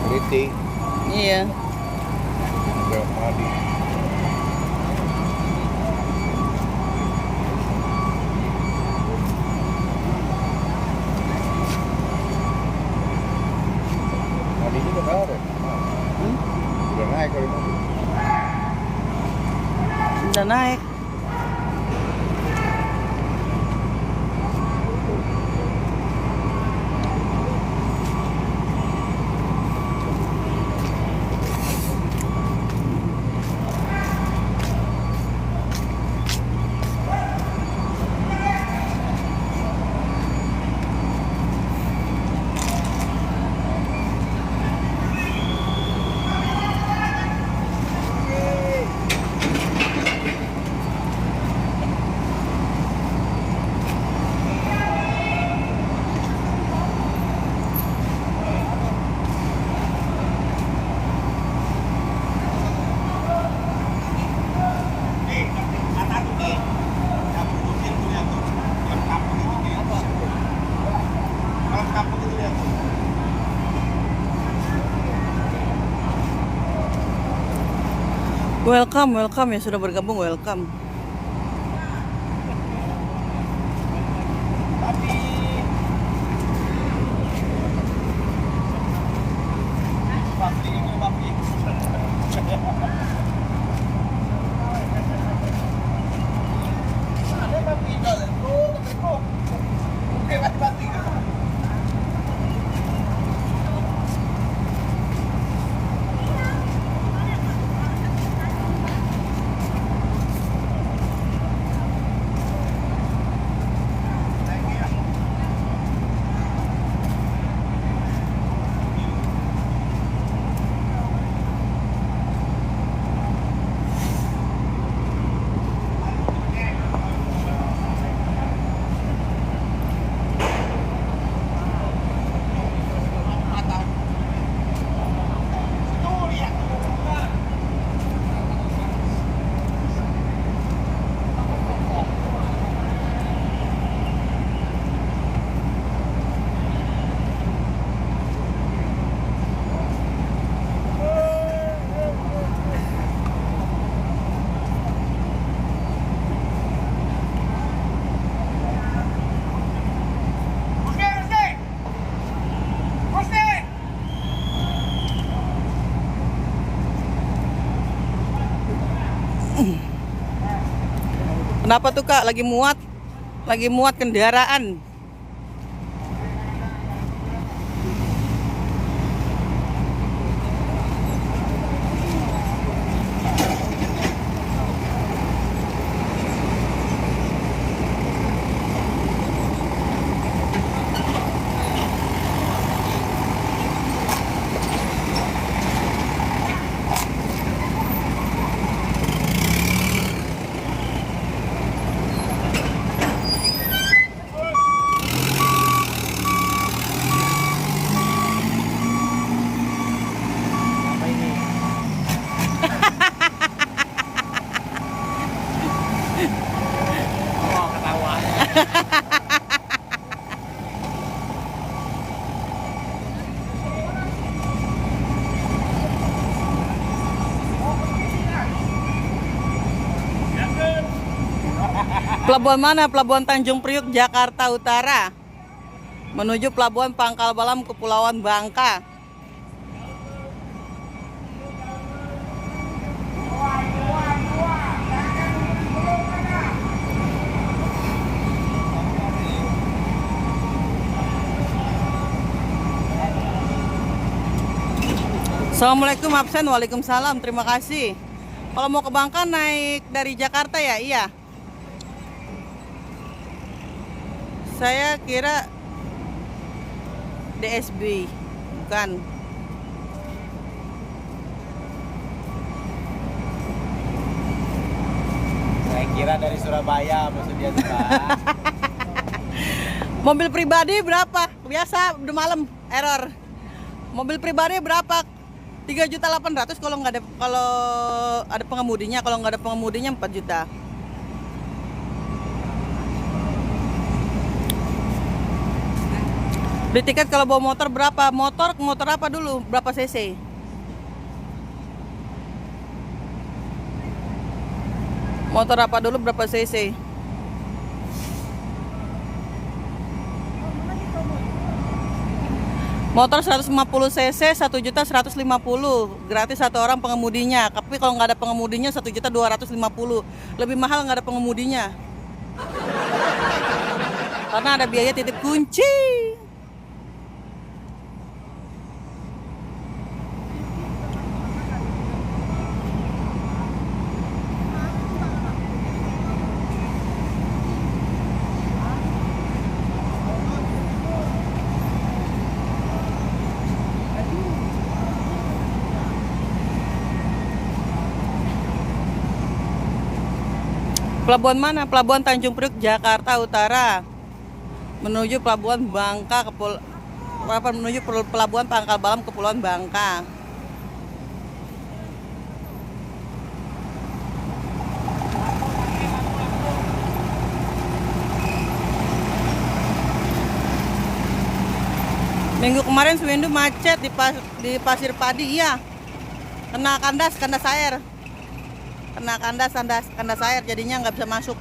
Kritik. Iya. Madi. Madi juga ada. Udah naik kali mobil. Udah naik. Welcome, welcome ya sudah bergabung, welcome. Kenapa tuh Kak? Lagi muat kendaraan. Pelabuhan mana? Pelabuhan Tanjung Priuk, Jakarta Utara. Menuju Pelabuhan Pangkal Balam, Kepulauan Bangka. Assalamualaikum absen, waalaikumsalam, terima kasih. Kalau mau ke Bangka naik dari Jakarta ya? Iya. Saya kira DSB, bukan. Saya kira dari Surabaya maksudnya tuh, Pak. Mobil pribadi berapa? Biasa udah malam error. Mobil pribadi berapa? 3.800.000 kalau ada pengemudinya, kalau nggak ada pengemudinya 4 juta. Beli tiket kalau bawa motor berapa? Motor apa dulu? Berapa cc? Motor apa dulu berapa cc? Motor 150 cc 1.150.000, gratis satu orang pengemudinya. Tapi kalau nggak ada pengemudinya 1.250.000. Lebih mahal nggak ada pengemudinya. Karena ada biaya titip kunci. Pelabuhan mana? Pelabuhan Tanjung Priok, Jakarta Utara. Menuju Pelabuhan Bangka, menuju Pelabuhan Pangkal Balam, Kepulauan Bangka. Minggu kemarin Swindu macet di Pasir Padi, iya. Kena kandas air. Kena kandas air, jadinya nggak bisa masuk.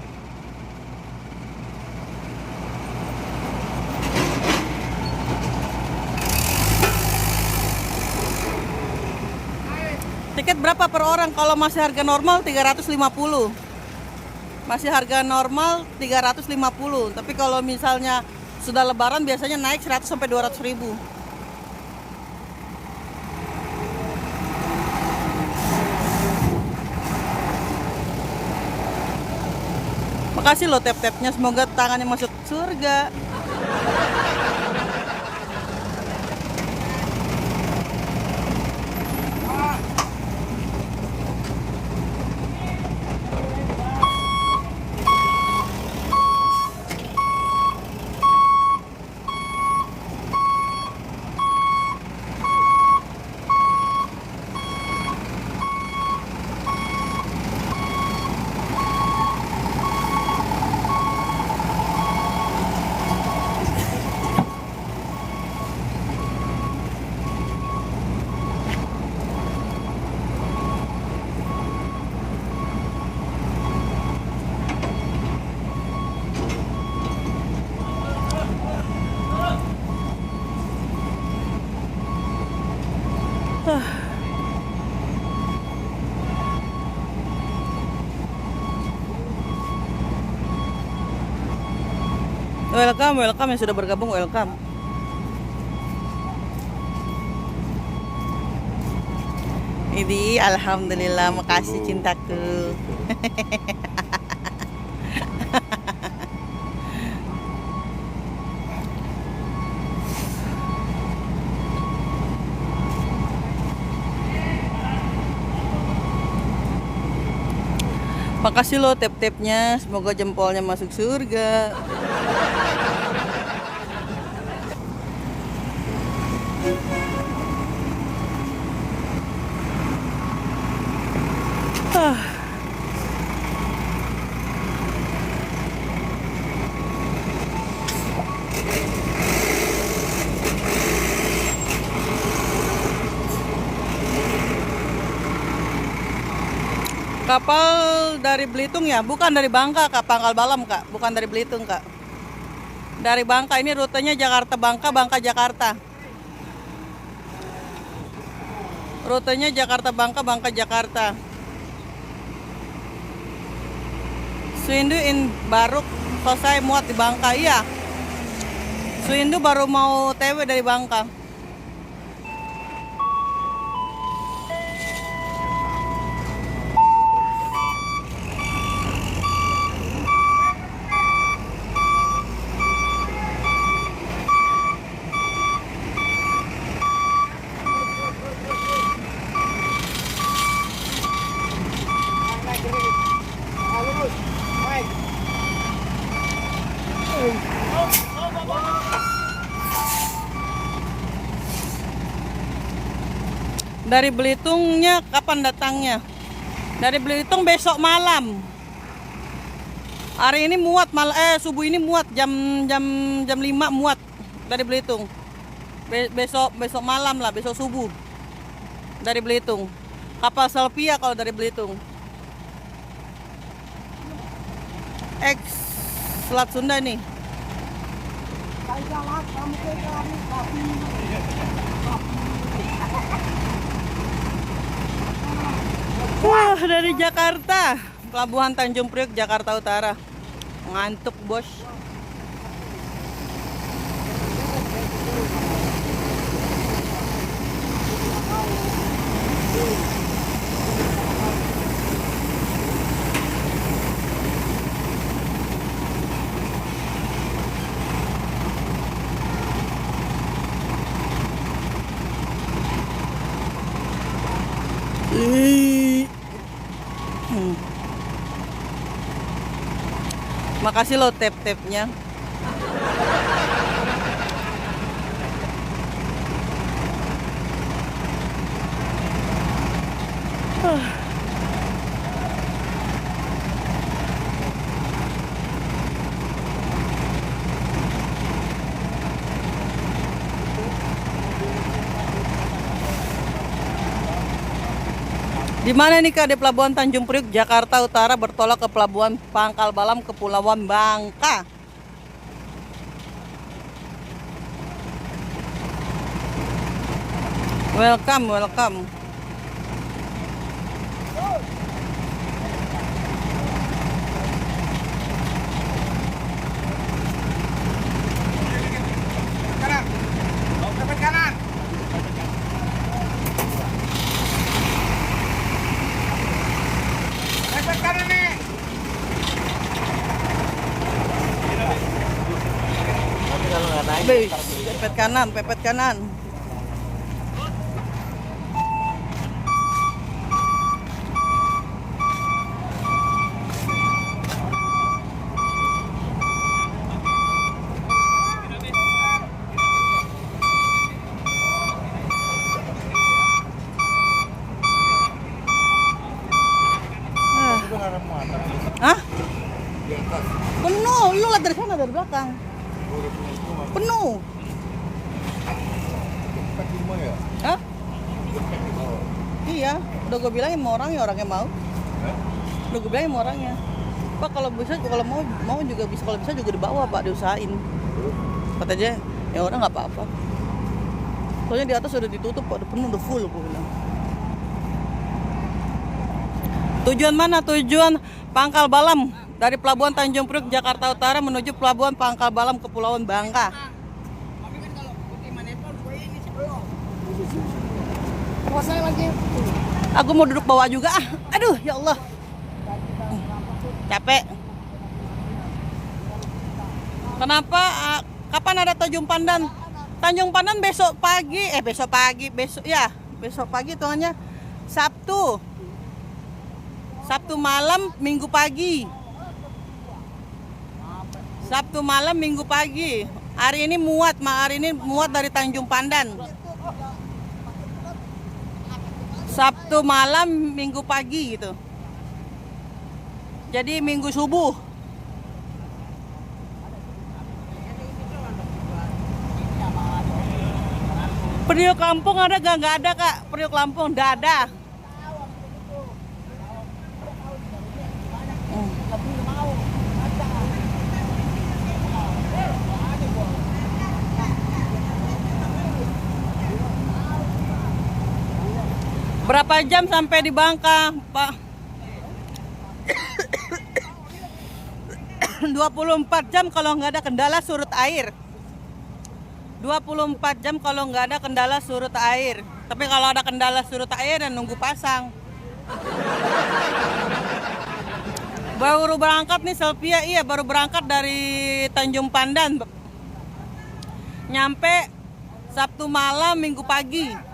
Tiket berapa per orang? Kalau masih harga normal 350. Masih harga normal 350. Tapi kalau misalnya sudah lebaran biasanya naik 100 sampai 200 ribu. Makasih loh tap-tapnya, semoga tangannya masuk surga. Welcome yang sudah bergabung, welcome. Ini alhamdulillah, makasih cintaku. Makasih lo tap-tapnya, semoga jempolnya masuk surga. Kapal dari Belitung ya? Bukan dari Bangka, Kak. Pangkal Balam, Kak. Bukan dari Belitung, Kak. Dari Bangka, ini rutenya Jakarta-Bangka, Bangka-Jakarta. Rutenya Jakarta-Bangka, Bangka-Jakarta. Swindu baru selesai muat di Bangka, iya. Swindu baru mau TW dari Bangka. Dari Belitungnya kapan datangnya? Dari Belitung besok malam. Hari ini muat subuh ini muat jam 5 muat dari Belitung. Besok malam lah, besok subuh dari Belitung. Kapal Selpia kalau dari Belitung. Ex Selat Sunda nih. Wah, dari Jakarta, Pelabuhan Tanjung Priok, Jakarta Utara. Ngantuk, bos. Makasih lo tap-tapnya. Di mana nih Kak? Di Pelabuhan Tanjung Priok, Jakarta Utara, bertolak ke Pelabuhan Pangkal Balam, Kepulauan Bangka. Welcome, welcome. Kanan. Pepet kanan. Pepet kanan nih. Nanti kalau nggak naik. Pepet kanan, pepet kanan. Itu nggak ada muatan. Hah? Di atas. Penuh, lu lihat dari sana, dari belakang. Udah punya itu mah. Penuh. Cepet semua ya. Hah? Cepet di bawah. Iya, udah gue bilangin mau orangnya mau. Hah? Udah gue bilangin mau orangnya. Pak kalau bisa, kalau mau juga bisa, kalau bisa juga dibawa Pak, diusahain. Terus? Kata aja, ya orang nggak apa-apa. Soalnya di atas udah ditutup, Pak, udah penuh, udah full gue bilang. Tujuan mana? Tujuan Pangkal Balam. Dari Pelabuhan Tanjung Priok, Jakarta Utara menuju Pelabuhan Pangkal Balam, Kepulauan Bangka. Aku mau duduk bawah juga. Aduh, ya Allah. Capek. Kenapa? Kapan ada Tanjung Pandan? Tanjung Pandan besok pagi. Besok pagi tuannya Sabtu. Sabtu malam, Minggu pagi. Sabtu malam, Minggu pagi. Hari ini muat dari Tanjung Pandan. Sabtu malam, Minggu pagi gitu. Jadi Minggu subuh. Priok Lampung ada gak? Nggak ada Kak. Priok Lampung nggak ada. Berapa jam sampai di Bangka, Pak? 24 jam kalau nggak ada kendala surut air. 24 jam kalau nggak ada kendala surut air. Tapi kalau ada kendala surut air dan nunggu pasang. Baru berangkat nih Selpia, iya baru berangkat dari Tanjung Pandan. Nyampe Sabtu malam, Minggu pagi.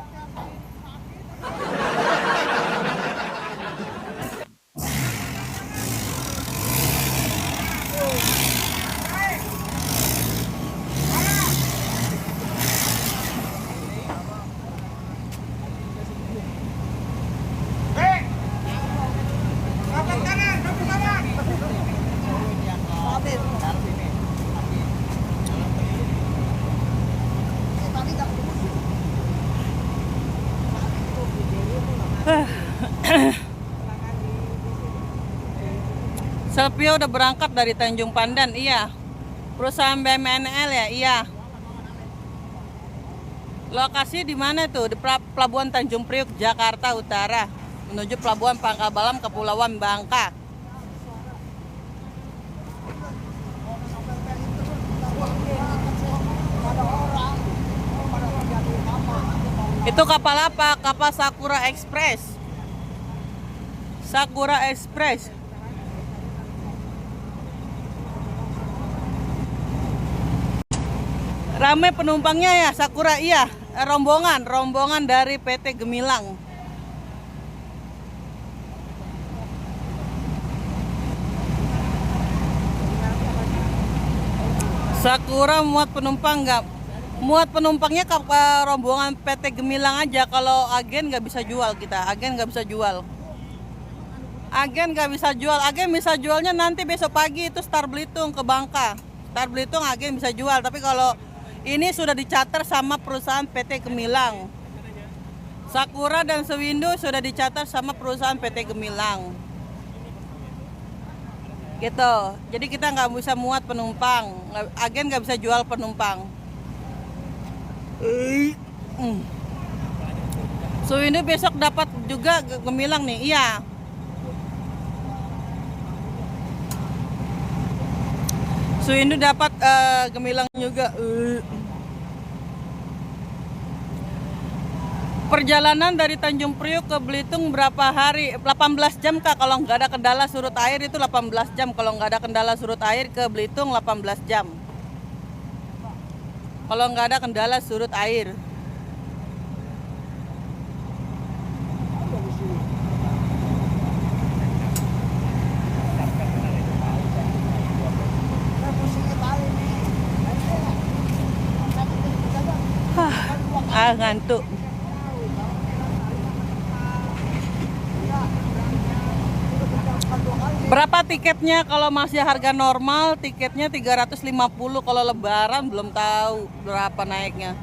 Selvio udah berangkat dari Tanjung Pandan, iya. Perusahaan BMNL ya, iya. Lokasi di mana tuh? Di Pelabuhan Tanjung Priuk, Jakarta Utara, menuju Pelabuhan Pangkal Balam, Kepulauan Bangka. Itu kapal apa? Kapal Sakura Express. Sakura Express. Ramai penumpangnya ya, Sakura, iya. Rombongan dari PT Gemilang. Sakura muat penumpang nggak? Muat penumpangnya kapal rombongan PT Gemilang aja. Kalau agen nggak bisa jual kita. Agen nggak bisa jual. Agen nggak bisa jual. Agen bisa jualnya nanti besok pagi itu Star Belitung ke Bangka. Star Belitung agen bisa jual. Tapi kalau ini sudah dicatat sama perusahaan PT Gemilang. Sakura dan Sewindo sudah dicatat sama perusahaan PT Gemilang. Gitu. Jadi kita nggak bisa muat penumpang. Agen nggak bisa jual penumpang. Sewindo besok dapat juga Gemilang nih. Iya. Sewindo dapat Gemilang juga. Perjalanan dari Tanjung Priuk ke Belitung berapa hari? 18 jam Kak, kalau nggak ada kendala surut air itu 18 jam. Kalau nggak ada kendala surut air ke Belitung 18 jam. Kalau nggak ada kendala surut air. Ngantuk. Berapa tiketnya kalau masih harga normal? Tiketnya 350, kalau lebaran belum tahu berapa naiknya.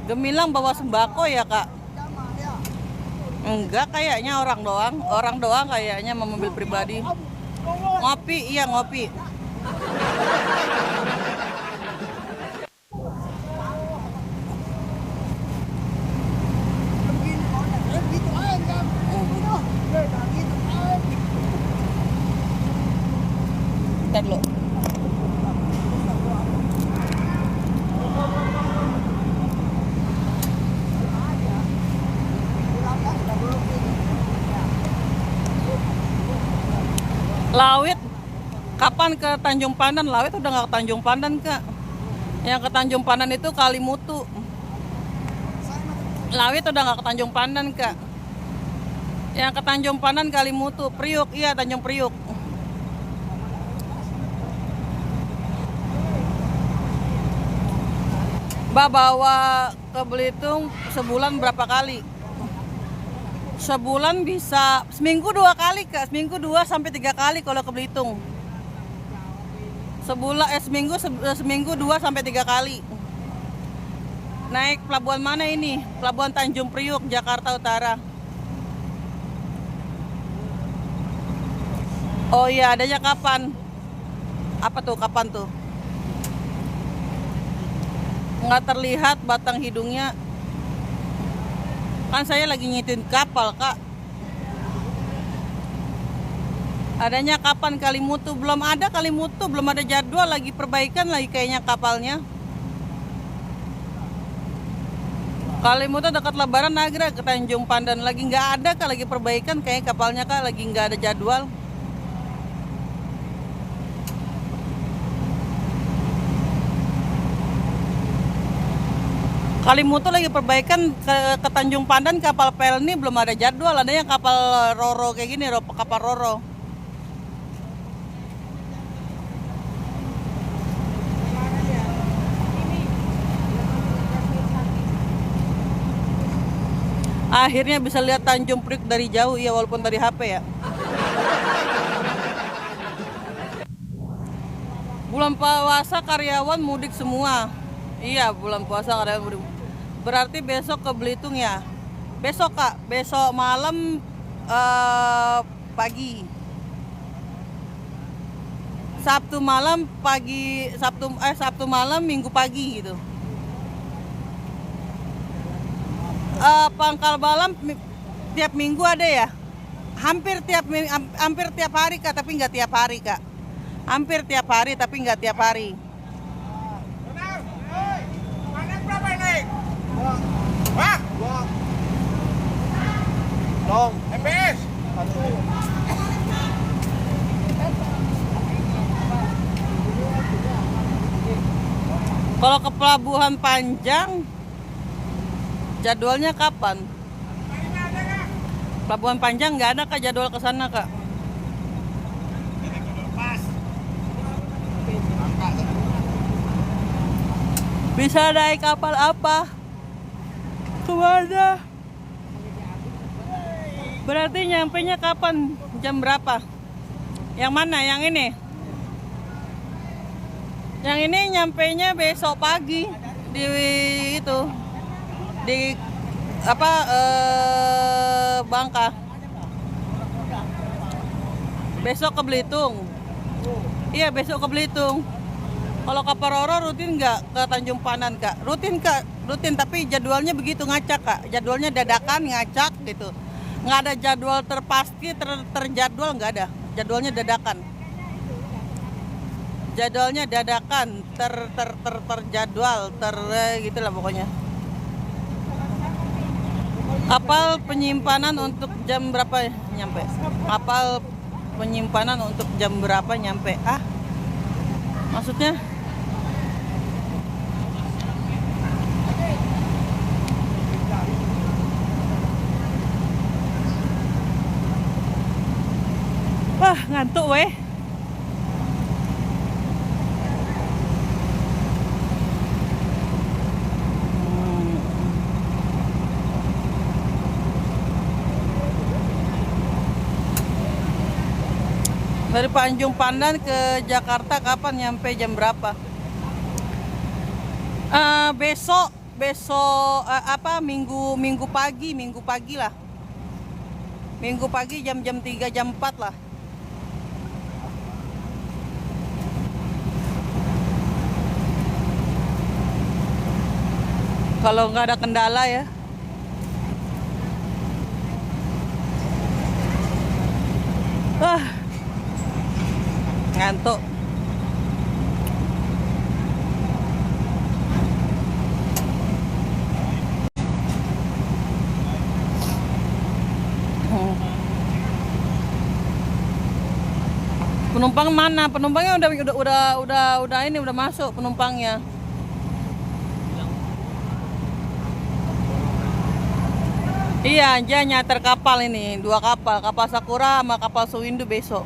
Gemilang bawa sembako ya Kak? Enggak, kayaknya orang doang kayaknya, sama mobil pribadi. Ngopi, iya ngopi. Bentar lo. Lawit, kapan ke Tanjung Pandan? Lawit udah nggak ke Tanjung Pandan Kak. Yang ke Tanjung Pandan itu Kalimutu. Lawit udah nggak ke Tanjung Pandan Kak. Yang ke Tanjung Pandan Kalimutu, Priuk, iya Tanjung Priuk. Mbak bawa ke Belitung sebulan berapa kali? Sebulan bisa seminggu 2 kali Kak, seminggu 2 sampai 3 kali kalau ke Belitung. Seminggu 2 sampai 3 kali. Naik pelabuhan mana ini? Pelabuhan Tanjung Priuk, Jakarta Utara. Oh iya, adanya kapan? Apa tuh, kapan tuh? Nggak terlihat batang hidungnya. Kan saya lagi ngitin kapal Kak. Adanya kapan Kalimutu? Belum ada Kalimutu, belum ada jadwal, lagi perbaikan lagi kayaknya kapalnya. Kalimutu dekat Lebaran Nagra ke Tanjung Pandan lagi nggak ada Kak, lagi perbaikan kayak kapalnya Kak, lagi nggak ada jadwal. Kalimutu lagi perbaikan ke Tanjung Pandan, kapal Pelni belum ada jadwal, adanya kapal Roro kayak gini, kapal Roro. Akhirnya bisa lihat Tanjung Priuk dari jauh ya, walaupun dari HP ya. Bulan puasa karyawan mudik semua. Iya, bulan puasa karyawan mudik. Berarti besok ke Belitung ya. Besok Kak, besok malam pagi. Sabtu malam pagi, Sabtu malam Minggu pagi gitu. Pangkal Balam tiap minggu ada ya? Hampir tiap hari Kak, tapi nggak tiap hari Kak. Hampir tiap hari tapi nggak tiap hari. Mana berapa ini? Wah, long MBS. Kalau ke Pelabuhan Panjang, jadwalnya kapan? Pelabuhan Panjang nggak ada Kak jadwal ke sana Kak. Bisa naik kapal apa? Kemana? Berarti nyampenya kapan? Jam berapa? Yang mana? Yang ini? Yang ini nyampenya besok pagi di itu di apa Bangka. Besok ke Belitung. Iya besok ke Belitung. Kalau ke Pororo rutin nggak ke Tanjung Panan Kak? Rutin Kak, rutin tapi jadwalnya begitu ngacak Kak. Jadwalnya dadakan ngacak gitu. Nggak ada jadwal terpasti terjadwal nggak ada. Jadwalnya dadakan. Jadwalnya dadakan terjadwal gitulah pokoknya. Kapal penyimpanan untuk jam berapa nyampe? Kapal penyimpanan untuk jam berapa nyampe? Maksudnya? Wah, ngantuk weh. Dari Tanjung Pandan ke Jakarta kapan nyampe jam berapa? Besok minggu pagi lah. Minggu pagi jam 3 jam 4 lah. Kalau nggak ada kendala ya. Ngantuk. Penumpang mana? Penumpangnya udah masuk penumpangnya. Iya, aja nyater kapal ini, 2 kapal, kapal Sakura sama kapal Suwindu besok.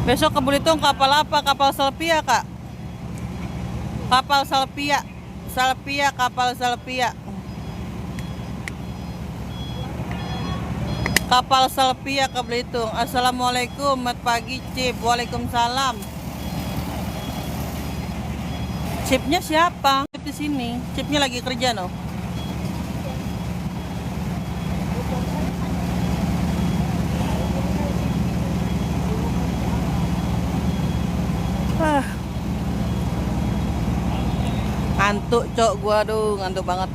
Besok ke Belitung kapal apa? Kapal Salpia Kak. Kapal Salpia. Kapal Salpia. Kapal Salpia ke Belitung. Assalamualaikum, selamat pagi Cip. Waalaikumsalam. Cipnya siapa? Di sini. Cipnya lagi kerja no. Ngantuk cok gua, aduh ngantuk banget.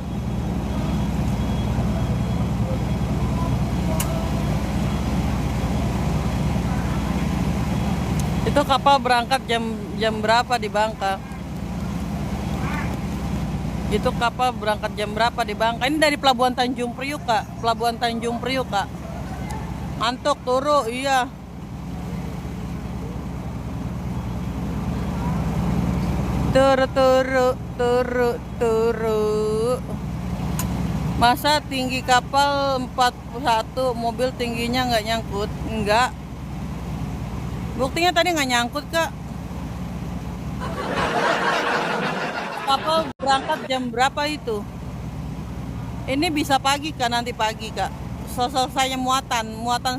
Itu kapal berangkat jam berapa di Bangka? Itu kapal berangkat jam berapa di Bangka? Ini dari Pelabuhan Tanjung Priuk Kak. Pelabuhan Tanjung Priuk Kak. Ngantuk turu, iya. Turu. Masa tinggi kapal 41, mobil tingginya nggak nyangkut? Enggak. Buktinya tadi nggak nyangkut, Kak. Kapal berangkat jam berapa itu? Ini bisa pagi, Kak, nanti pagi, Kak. Selesainya muatan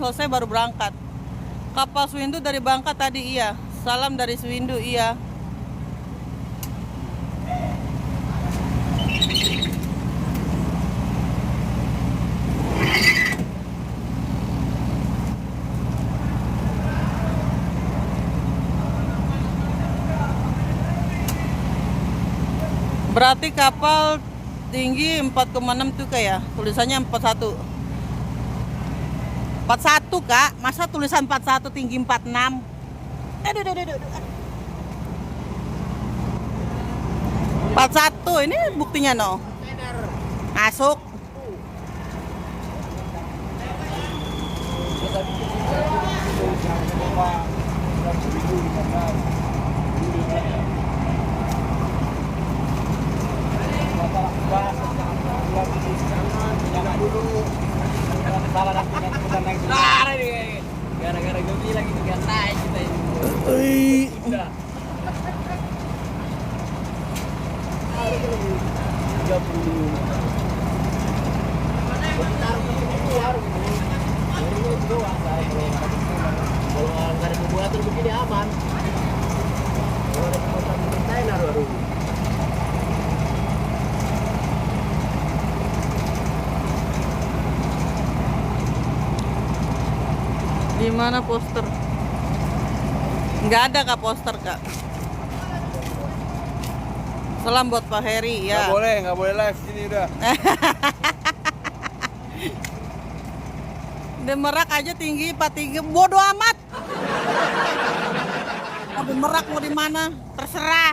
selesai baru berangkat. Kapal Swindu dari Bangka tadi, iya. Salam dari Swindu, iya. Berarti kapal tinggi 4,6 tuh kayak tulisannya 41. 41, Kak. Masa tulisan 41 tinggi 46? Aduh. 41 ini buktinya no. Masuk. Gara-gara gue bilang itu gak naik kita ini. Udah. 30. Kalau nggak ada kumulator begini aman. Kalau ada kumulator kontainer baru. Di mana poster? Nggak ada, Kak, poster, Kak. Salam buat Pak Heri, ya. Nggak boleh live sini udah. Di Merak aja tinggi 43, bodo amat. Mau di Merak mau di mana, terserah.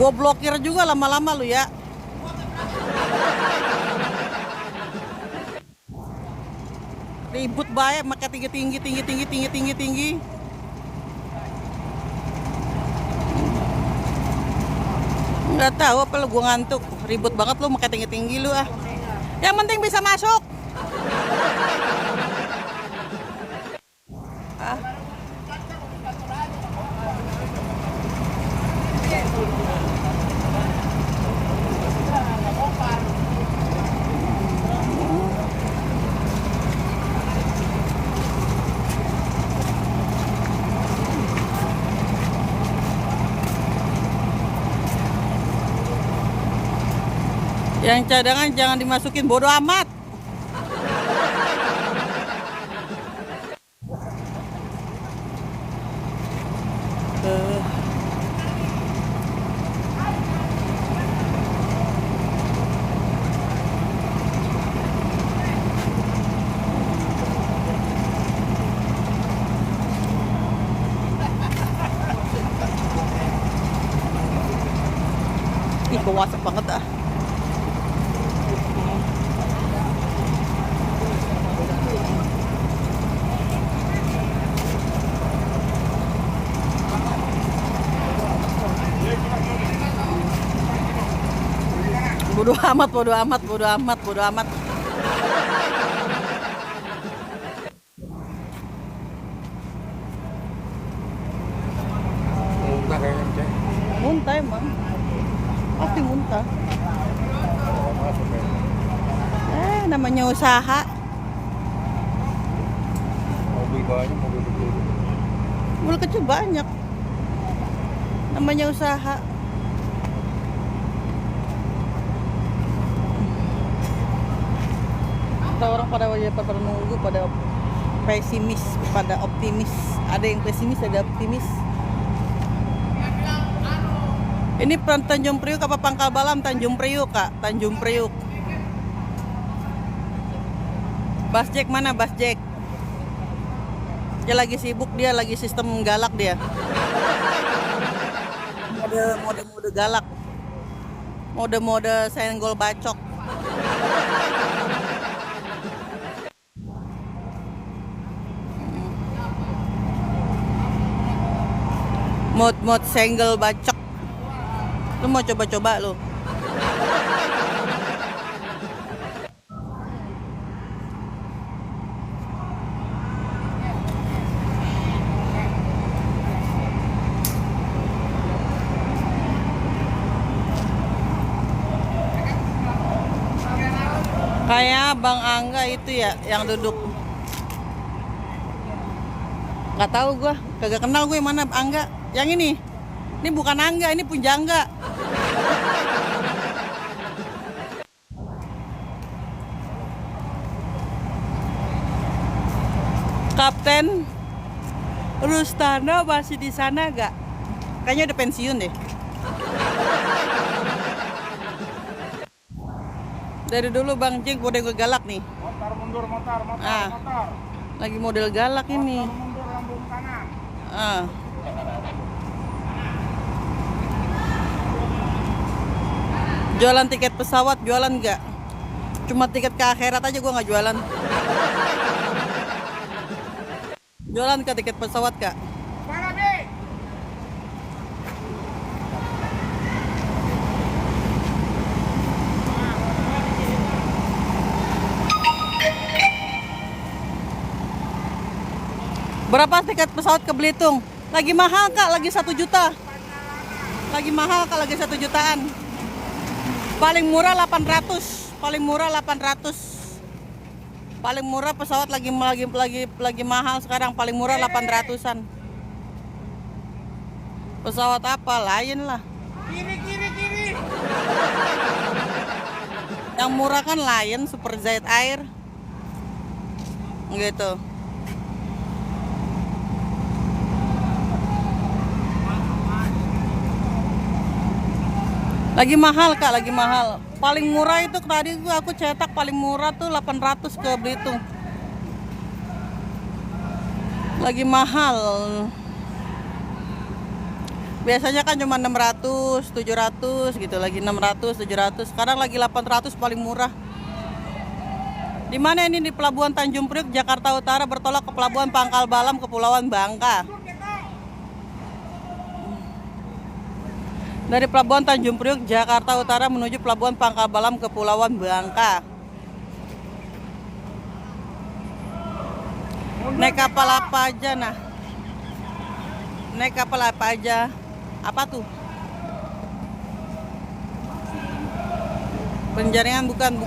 Gue blokir juga lama-lama lu ya. Ribut banget, makai tinggi. Nggak tahu apa lu, gua ngantuk. Ribut banget lu makai tinggi lu ah. Yang penting bisa masuk. Ah. Yang cadangan jangan dimasukin, bodo amat. Ih, kewasak banget ah. Bodo amat. Muntah kayaknya, Cek. Muntah emang. Pasti muntah. Masuk kayaknya. Namanya usaha. Mobil banyak, mobil kecil. Mobil kecil banyak. Namanya usaha. Orang pada nunggu, pada pesimis, pada optimis. Ada yang pesimis, ada optimis. Ini Tanjung Priuk apa Pangkal Balam? Tanjung Priuk, Kak. Tanjung Priuk. Bas Jack mana, Bas Jack? Dia lagi sibuk, dia lagi sistem galak dia. Mode galak. Mode senggol bacok. Mod single bacok. Lu mau coba-coba lu? Kayak Bang Angga itu ya yang duduk. Nggak tahu gua, kagak kenal gue mana Angga. Yang ini. Ini bukan Angga, ini Punjangga. Kapten Rustana masih di sana gak? Kayaknya udah pensiun deh. Dari dulu Bang Jeng udah gue galak nih. Motor mundur, motor. Ah. Lagi model galak ini. Motor mundur, lambung kanan. Ah. Jualan tiket pesawat, jualan nggak? Cuma tiket ke akhirat aja gue nggak jualan. Jualan ke tiket pesawat kak? Mana, Bi? Berapa tiket pesawat ke Belitung? Lagi mahal kak, lagi 1 juta. Lagi mahal kak, lagi 1 jutaan. Paling murah 800, paling murah 800. Paling murah pesawat lagi mahal sekarang, paling murah 800-an. Pesawat apa? Lion lah. Kiri. Yang murah kan Lion, Super Jet Air. Gitu. Lagi mahal kak, lagi mahal. Paling murah itu tadi aku cetak paling murah tuh 800 ke Belitung. Lagi mahal. Biasanya kan cuma 600, 700 gitu, lagi 600, 700. Sekarang lagi 800 paling murah. Di mana ini? Di Pelabuhan Tanjung Priok, Jakarta Utara, bertolak ke Pelabuhan Pangkal Balam, Kepulauan Bangka. Dari Pelabuhan Tanjung Priok, Jakarta Utara menuju Pelabuhan Pangkal Balam, Kepulauan Bangka. Naik kapal apa aja nah? Naik kapal apa aja? Apa tuh? Penjaringan bukan.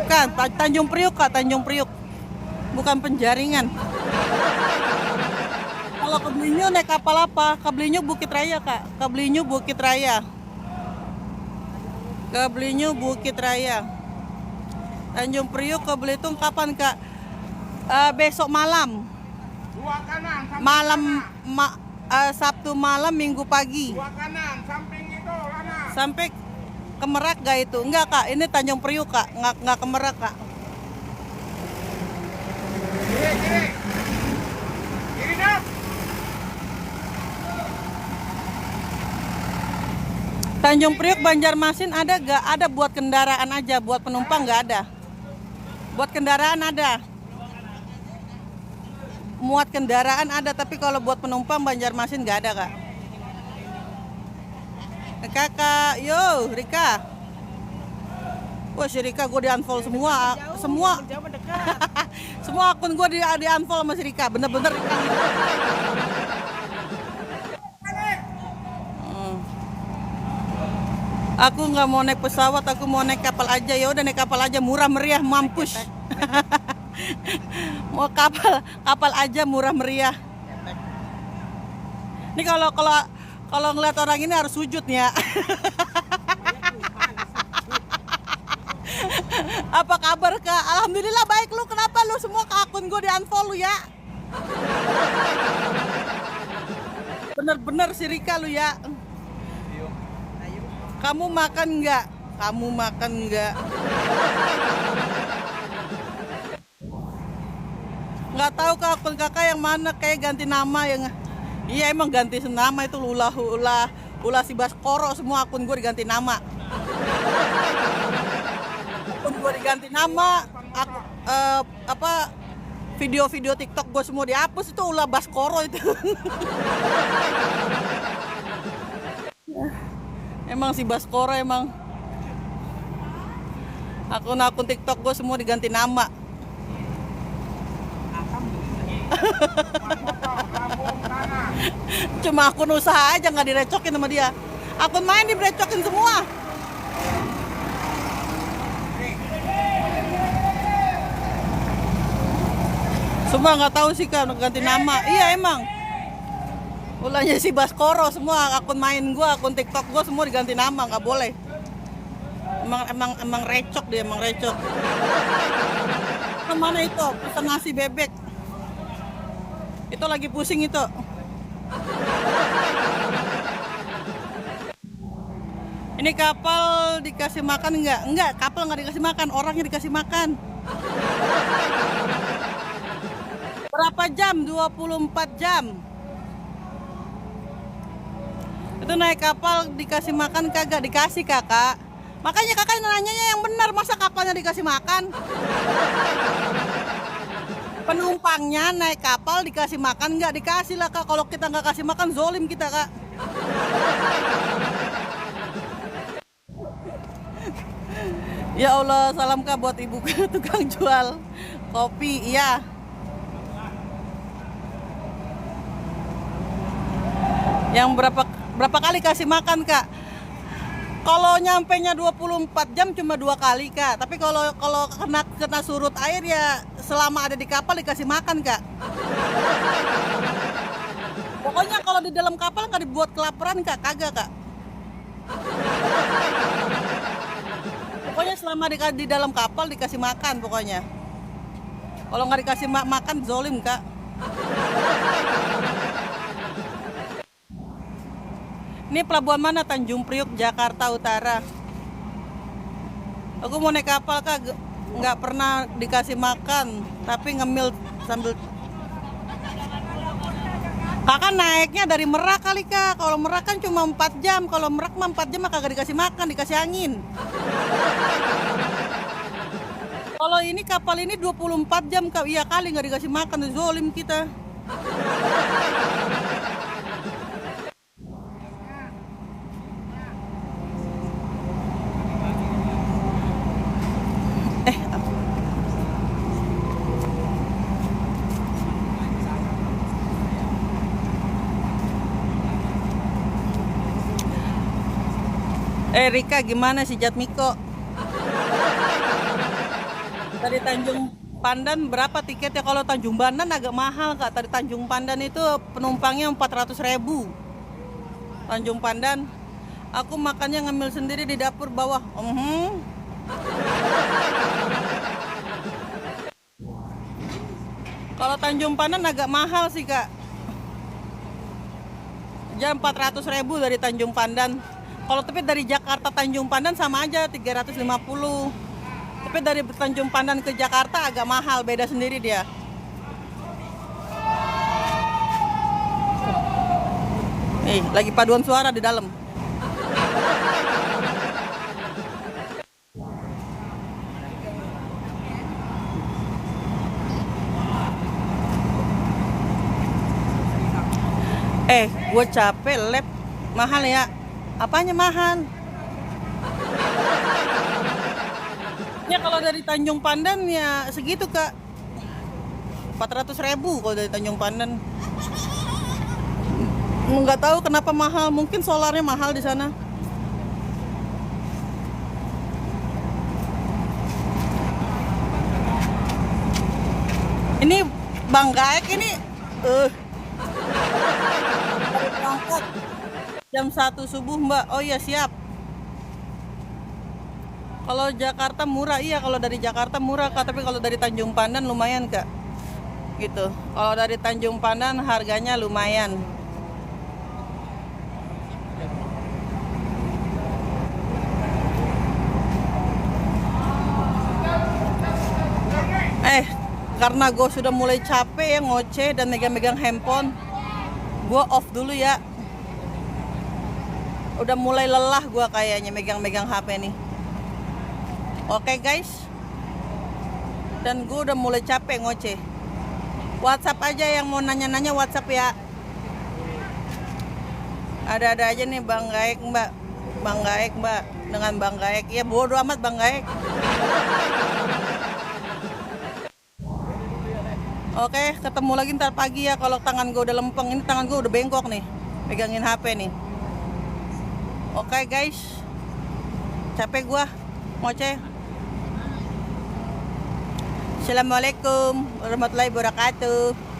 Tanjung Priok kak, Tanjung Priok. Bukan penjaringan. Kalau ke Blinyu naik kapal apa? Ke Blinyu Bukit Raya kak. Ke Blinyu Bukit Raya. Ke Blinyu Bukit Raya. Tanjung Priok ke Belitung kapan kak? Besok malam. Dua kanan, Malam Sabtu malam, Minggu pagi. dua kanan, samping itu, Lana. Sampai ke Merak gak itu? Enggak kak, ini Tanjung Priok kak, nggak ke Merak kak. Kiri dong. Tanjung Priok Banjarmasin ada gak? Ada buat kendaraan aja, buat penumpang nggak ada. Buat kendaraan ada. Muat kendaraan ada, tapi kalau buat penumpang Banjarmasin nggak ada kak. Kakak, yo Rika. Wah si Rika gue di unfollow semua. Semua akun gue di unfollow sama si Rika. Bener-bener Rika. Aku nggak mau naik pesawat, aku mau naik kapal aja. Ya udah naik kapal aja, murah meriah, mampus. Mau kapal aja murah meriah. Ini kalau ngeliat orang ini harus sujud ya. Apa kabar kak? Alhamdulillah baik. Lu kenapa lu semua ke akun gue di unfollow ya? Bener-bener si Rika lu ya. Kamu makan nggak? Kamu makan nggak? Nggak tahu ke akun kakak yang mana, kayak ganti nama yang. Iya emang ganti nama itu ulah si Baskoro, semua akun gue diganti nama. Akun gue diganti nama, video-video TikTok gue semua dihapus, itu ulah Baskoro itu. Emang si Baskoro emang akun-akun TikTok gue semua diganti nama. Lambung kanan. Cuma akun usaha aja nggak direcokin sama dia. Akun main direcokin semua. Semua nggak tahu sih kan ganti nama. Iya emang. Ulahnya si Baskoro semua akun main gua, akun TikTok gua semua diganti nama, nggak boleh. Emang recok dia, emang recok. Kemana itu? Pesan nasi bebek. Itu lagi pusing itu. Ini kapal dikasih makan enggak? Enggak, kapal nggak dikasih makan, orangnya dikasih makan. Berapa jam? 24 jam. Itu naik kapal dikasih makan kagak dikasih kakak. Makanya kakak nanyanya yang benar, masa kapalnya dikasih makan? Penumpangnya naik kapal dikasih makan nggak dikasih lah kak. Kalau kita nggak kasih makan zolim kita kak. Ya Allah, salam kak buat ibu tukang jual kopi. Iya. Yang berapa kali kasih makan kak? Kalau nyampenya 24 jam cuma 2 kali kak. Tapi kalau kena surut air ya selama ada di kapal dikasih makan kak. Pokoknya kalau di dalam kapal nggak dibuat kelaparan kak, kagak kak. Pokoknya selama di dalam kapal dikasih makan pokoknya. Kalau nggak dikasih makan zolim kak. Ini pelabuhan mana? Tanjung Priuk, Jakarta Utara. Aku mau naik kapal kak, nggak pernah dikasih makan, tapi ngemil sambil. Kakak naiknya dari Merak kali kak. Kalau Merak kan cuma 4 jam. Kalau Merak mah 4 jam mah kagak dikasih makan, dikasih angin. Kalau ini kapal ini 24 jam kak. Iya kali nggak dikasih makan, zolim kita. Rika gimana si Jatmiko? Dari Tanjung Pandan berapa tiketnya? Kalau Tanjung Pandan agak mahal kak. Dari Tanjung Pandan itu penumpangnya 400.000. Tanjung Pandan. Aku makannya ngambil sendiri di dapur bawah. Kalau Tanjung Pandan agak mahal sih kak. Jam 400.000 dari Tanjung Pandan. Kalau tapi dari Jakarta Tanjung Pandan sama aja 350. Tapi dari Tanjung Pandan ke Jakarta agak mahal, beda sendiri dia. Lagi paduan suara di dalam. Gue capek, lab mahal ya. Apanya mahal? Ya kalau dari Tanjung Pandan ya segitu kak. 400.000 kalau dari Tanjung Pandan. Nggak tahu kenapa mahal. Mungkin solarnya mahal di sana. Ini Bang Gaek ini berangkat jam 1 subuh mbak. Oh iya siap. Kalau Jakarta murah, iya kalau dari Jakarta murah kak. Tapi kalau dari Tanjung Pandan lumayan kak. Gitu. Kalau dari Tanjung Pandan harganya lumayan. Karena gue sudah mulai capek ya ngoceh dan megang-megang handphone, gue off dulu ya. Udah mulai lelah gue kayaknya megang-megang HP nih. Oke guys. Dan gue udah mulai capek ngoceh. WhatsApp aja yang mau nanya-nanya WhatsApp ya. Ada-ada aja nih Bang Gaek Mbak. Bang Gaek Mbak. Dengan Bang Gaek. Ya bodo amat Bang Gaek. Oke, ketemu lagi ntar pagi ya. Kalau tangan gue udah lempeng. Ini tangan gue udah bengkok nih. Pegangin HP nih. Oke guys. Capek gue. Ngoceh. Assalamualaikum warahmatullahi wabarakatuh.